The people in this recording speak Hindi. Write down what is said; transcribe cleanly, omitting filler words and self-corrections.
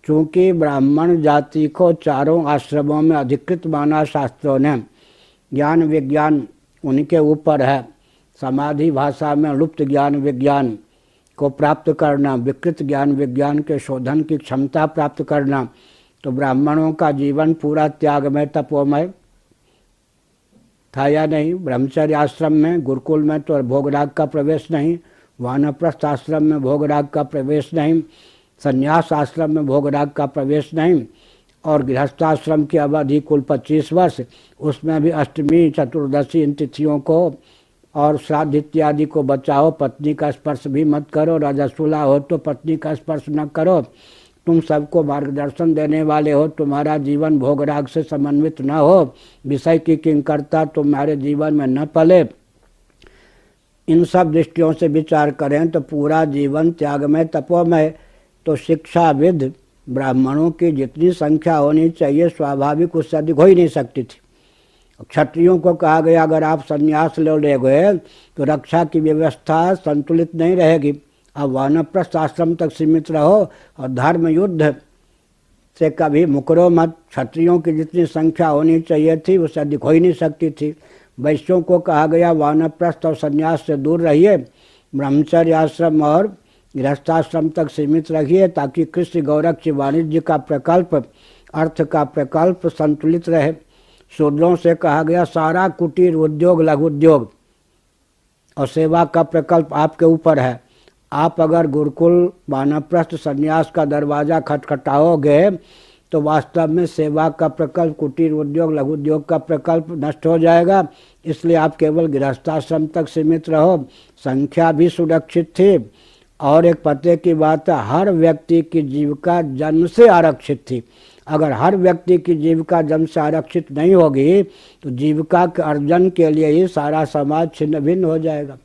चूँकि ब्राह्मण जाति को चारों आश्रमों में अधिकृत माना शास्त्रों ने, ज्ञान विज्ञान उनके ऊपर है। समाधि भाषा में लुप्त ज्ञान विज्ञान को प्राप्त करना, विकृत ज्ञान विज्ञान के शोधन की क्षमता प्राप्त करना। तो ब्राह्मणों का जीवन पूरा त्यागमय तपोमय था या नहीं? ब्रह्मचर्य आश्रम में, गुरुकुल में तो भोगराग का प्रवेश नहीं, वानप्रस्थ आश्रम में भोगराग का प्रवेश नहीं, संन्यास आश्रम में भोगराग का प्रवेश नहीं, और गृहस्थाश्रम की अवधि कुल 25 वर्ष, उसमें भी अष्टमी चतुर्दशी इन तिथियों को और श्राद्ध इत्यादि को बचाओ। पत्नी का स्पर्श भी मत करो, रजस्वला हो तो पत्नी का स्पर्श न करो। तुम सबको मार्गदर्शन देने वाले हो, तुम्हारा जीवन भोगराग से समन्वित न हो, विषय की किंकरता तुम्हारे जीवन में न पले। इन सब दृष्टियों से विचार करें तो पूरा जीवन त्यागमय तपोमय। तो शिक्षाविद ब्राह्मणों की जितनी संख्या होनी चाहिए स्वाभाविक उससे अधिक हो ही नहीं सकती थी। क्षत्रियों को कहा गया अगर आप संन्यास ले गए तो रक्षा की व्यवस्था संतुलित नहीं रहेगी, अब वानप्रस्थ आश्रम तक सीमित रहो और धर्म युद्ध से कभी मुकरो मत। क्षत्रियों की जितनी संख्या होनी चाहिए थी उससे अधिक हो ही नहीं सकती थी। वैश्यों को कहा गया वानप्रस्थ और संन्यास से दूर रहिए, ब्रह्मचर्य आश्रम और गृहस्थाश्रम तक सीमित रहिए ताकि कृषि गौरक्ष वाणिज्य का प्रकल्प, अर्थ का प्रकल्प संतुलित रहे। शूद्रों से कहा गया सारा कुटीर उद्योग, लघु उद्योग और सेवा का प्रकल्प आपके ऊपर है। आप अगर गुरुकुल वानप्रस्थ संन्यास का दरवाज़ा खटखटाओगे तो वास्तव में सेवा का प्रकल्प, कुटीर उद्योग, लघु उद्योग का प्रकल्प नष्ट हो जाएगा। इसलिए आप केवल गृहस्थाश्रम तक सीमित रहो। संख्या भी सुरक्षित थी और एक पते की बात है, हर व्यक्ति की जीविका जन्म से आरक्षित थी। अगर हर व्यक्ति की जीविका जन्म से आरक्षित नहीं होगी तो जीविका के अर्जन के लिए ही सारा समाज छिन्न भिन्न हो जाएगा।